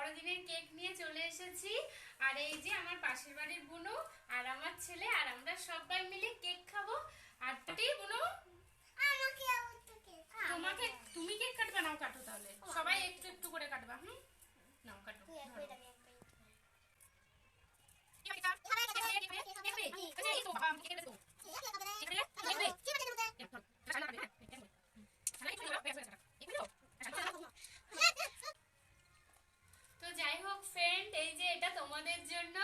বড়দিনের কেক নিয়ে চলে এসেছি। আর এই যে আমার পাশের বাড়ির বুনু আর আমার ছেলে আর আমরা সবাই মিলে কেক খাবো। আর বুনু তোমাকে তুমি কেক কাটবা? নাও কাটো, তাহলে সবাই একটু একটু করে কাটবা। নাও কাটো। তো যাই হোক ফ্রেন্ড, এই যে এটা তোমাদের জন্য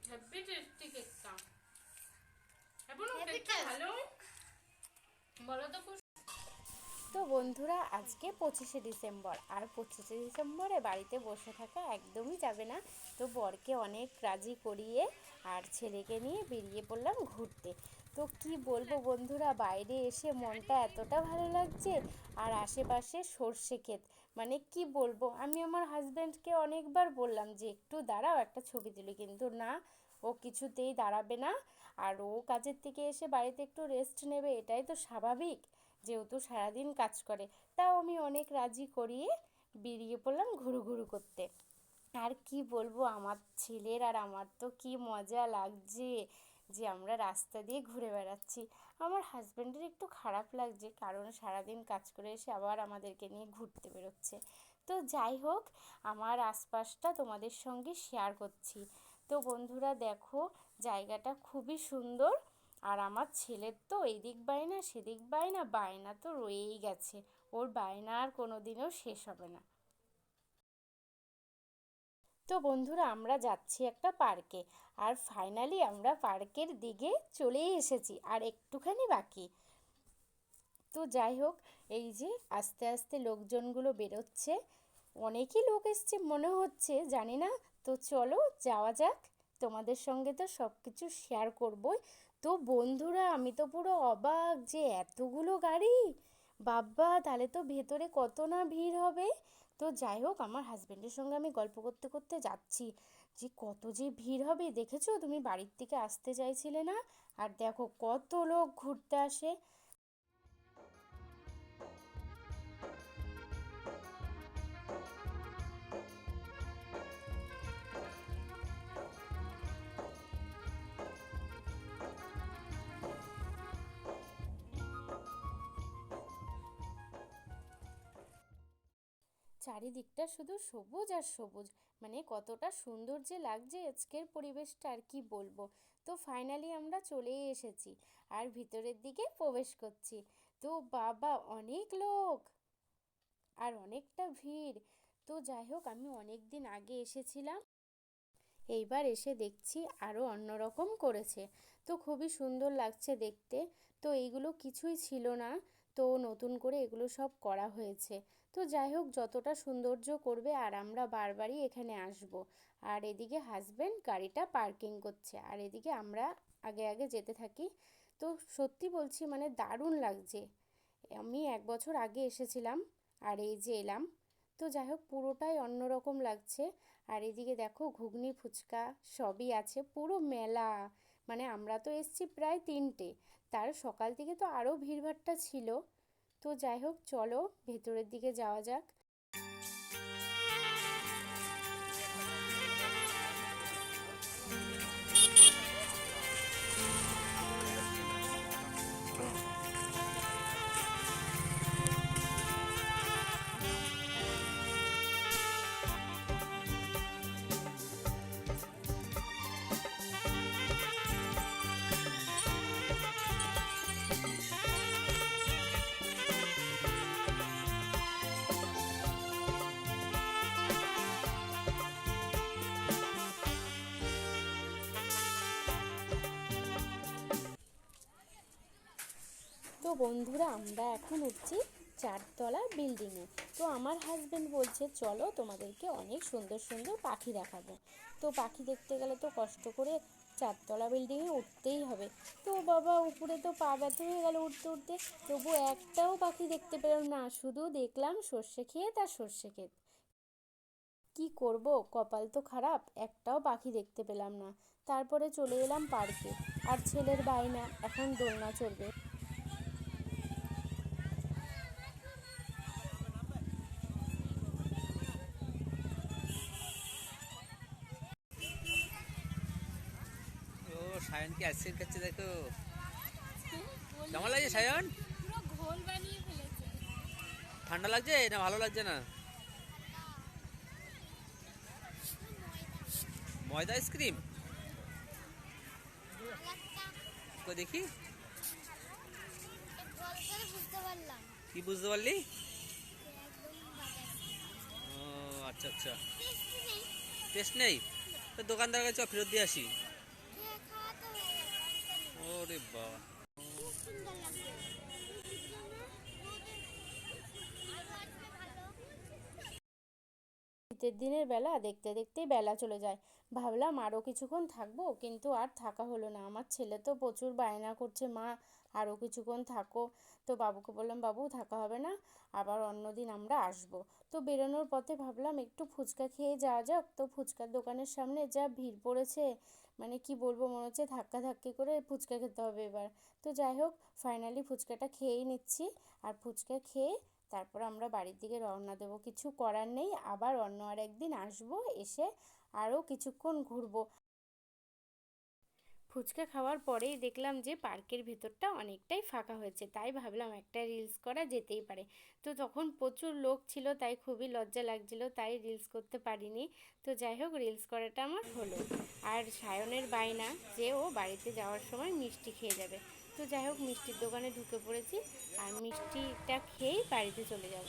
হেভি টেস্টি কেকটা। ভালো বলো তো। তো বন্ধুরা, আজকে 25শে ডিসেম্বর, আর 25শে ডিসেম্বরে বাড়িতে বসে থাকা একদমই যাবে না। তো বরকে অনেক রাজি করিয়ে আর ছেলেকে নিয়ে বেরিয়ে পড়লাম ঘুরতে। তো কি বলবো বন্ধুরা, বাইরে এসে মনটা এতটা ভালো লাগছে। আর আশেপাশে সর্ষে ক্ষেত, মানে কি বলবো, আমি আমার হাজব্যান্ডকে অনেকবার বললাম যে একটু দাঁড়াও, একটা ছবি তুলি, কিন্তু না, ও কিছুতেই দাঁড়াবে না। আর ও কাজের থেকে এসে বাড়িতে একটু রেস্ট নেবে, এটাই তো স্বাভাবিক, যেহেতু সারাদিন কাজ করে। তাও আমি অনেক রাজি করিয়ে বেরিয়ে পড়লাম ঘুরু ঘুরু করতে। আর কি বলবো, আমার ছেলের আর আমার তো কি মজা লাগছে যে আমরা রাস্তা দিয়ে ঘুরে বেড়াচ্ছি। আমার হাজব্যান্ডের একটু খারাপ লাগছে, কারণ সারাদিন কাজ করে এসে আবার আমাদেরকে নিয়ে ঘুরতে বেরোচ্ছে। তো যাই হোক, আমার আশপাশটা তোমাদের সঙ্গে শেয়ার করছি। তো বন্ধুরা দেখো, জায়গাটা খুবই সুন্দর। আর আমার ছেলের তো এদিক বায়না সেদিক বায়না, বায়না তো রয়েই গেছে। ওর বায়না আর কোনো দিনও শেষ হবে না। তো বন্ধুরা, আমরা যাচ্ছি একটা পার্কে, আর ফাইনালি আমরা পার্কের দিকে চলেই এসেছি, আর একটুখানি বাকি। তো যাই হোক, এই যে আস্তে আস্তে লোকজনগুলো বেরোচ্ছে, অনেকই লোক এসছে মনে হচ্ছে, জানি না। তো চলো যাওয়া যাক, তোমাদের সঙ্গে তো সব কিছু শেয়ার করবই। তো বন্ধুরা, আমি তো পুরো অবাক যে এতগুলো গাড়ি, বাব্বা, তাহলে তো ভেতরে কত না ভিড় হবে। তো যাই হোক, আমার হাজব্যান্ডের সঙ্গে আমি গল্প করতে করতে যাচ্ছি যে কত যে ভিড় হবে। দেখেছো, তুমি বাড়ির থেকে আসতে চাইছিলে না, আর দেখো কত লোক ঘুরতে আসে। চারিদিকটা শুধু সবুজ আর সবুজ, মানে কতটা সুন্দর যে লাগছে আজকের পরিবেশটা, আর কি বলবো। তো ফাইনালি আমরা চলেই এসেছি, আর ভিতরের দিকে প্রবেশ করছি। তো বাবা, অনেক লোক আর অনেকটা ভিড়। তো যাই হোক, আমি অনেক দিন আগে এসেছিলাম, এইবার এসে দেখছি আরও অন্যরকম করেছে। তো খুবই সুন্দর লাগছে দেখতে। তো এইগুলো কিছুই ছিল না, তো নতুন করে এগুলো সব করা হয়েছে। তো যাই হোক, যতটা সৌন্দর্য করবে, আর আমরা বারবারই এখানে আসব। আর এদিকে হাজব্যান্ড গাড়িটা পার্কিং করছে, আর এদিকে আমরা আগে আগে যেতে থাকি। তো সত্যি বলছি, মানে দারুণ লাগছে। আমি 1 বছর আগে এসেছিলাম, আর এই যে এলাম। তো যাই হোক, পুরোটাই অন্যরকম লাগছে। আর এদিকে দেখো, ঘুগনি ফুচকা সবই আছে, পুরো মেলা। মানে আমরা তো এসছি প্রায় 3টে, তার সকাল থেকে তো আরও ভিড়ভাট্টা ছিল। তো যাই হোক, চলো ভেতরের দিকে যাওয়া যাক। তো বন্ধুরা, আমরা এখন উঠছি 4তলা বিল্ডিংয়ে। তো আমার হাজব্যান্ড বলছে চলো তোমাদেরকে অনেক সুন্দর সুন্দর পাখি দেখাবো। তো পাখি দেখতে গেলে তো কষ্ট করে 4তলা বিল্ডিংয়ে উঠতেই হবে। তো বাবা, উপরে তো পা ব্যথা হয়ে গেল উঠতে উঠতে, তবু একটাও পাখি দেখতে পেলাম না, শুধু দেখলাম সর্ষে ক্ষেত আর সর্ষে ক্ষেত। কি করব, কপাল তো খারাপ, একটাও পাখি দেখতে পেলাম না। তারপরে চলে এলাম পার্কে, আর ছেলের বায়না এখন দোলনা চড়বে। সায়ন কি আইসক্রিম খাচ্ছে দেখো। কেমন লাগছে সায়ন? পুরো ঘোল বানিয়ে ফেলেছে। ঠান্ডা লাগছে না ভালো লাগছে না? ময়দা আইসক্রিম তো দেখি বুঝতে পারলাম কি বুঝতে পারলি? একদম বাজার ও আচ্ছা আচ্ছা, টেস্টি নেই টেস্ট নেই তো দোকানদারের কাছে ফেরত দিয়ে আসি। খেয়ে খাওয়া তো হয়ে গেছে ওরে বাবা, খুব সুন্দর লাগছে আরো আসবে ভালো শীতের দিনের বেলা দেখতে দেখতেই বেলা চলে যায়। ভাবলাম আরও কিছুক্ষণ থাকবো, কিন্তু আর থাকা হলো না। আমার ছেলে তো প্রচুর বায়না করছে, মা আরও কিছুক্ষণ থাকো। তো বাবুকে বললাম, বাবু থাকা হবে না, আবার অন্যদিন আমরা আসবো। তো বেরোনোর পথে ভাবলাম একটু ফুচকা খেয়ে যাওয়া যাক। তো ফুচকার দোকানের সামনে যা ভিড় পড়েছে, মানে কি বলবো, মনে হচ্ছে ধাক্কাধাক্কি করে ফুচকা খেতে হবে এবার। তো যাই হোক, ফাইনালি ফুচকাটা খেয়েই নিচ্ছি। আর ফুচকা খেয়ে তারপর আমরা বাড়ির দিকে রওনা দেবো। কিছু করার নেই, আবার অন্য আর একদিন আসবো, এসে আরও কিছুক্ষণ ঘুরবো। ফুচকা খাওয়ার পরেই দেখলাম যে পার্কের ভেতরটা অনেকটাই ফাঁকা হয়েছে, তাই ভাবলাম একটা রিলস করা যেতেই পারে। তো তখন প্রচুর লোক ছিল, তাই খুবই লজ্জা লাগছিল, তাই রিলস করতে পারিনি। তো যাই হোক, রিলস করাটা আমার হলো। আর সায়নের বায়না যে ও বাড়িতে যাওয়ার সময় মিষ্টি খেয়ে যাবে। তো যাই হোক, মিষ্টির দোকানে ঢুকে পড়েছি, আর মিষ্টিটা খেয়েই বাড়িতে চলে যাব।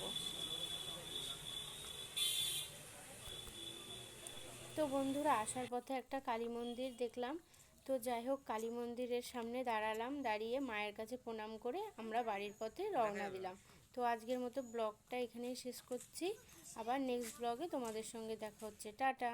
তো বন্ধুরা, আসার পথে একটা কালী মন্দির দেখলাম। তো যাই হোক, কালী মন্দিরের সামনে দাঁড়ালাম, দাঁড়িয়ে মায়ের কাছে প্রণাম করে আমরা বাড়ির পথে রওনা দিলাম। তো আজকের মতো ব্লগটা এখানেই শেষ করছি। আবার নেক্সট ব্লগে তোমাদের সঙ্গে দেখা হচ্ছে। টাটা।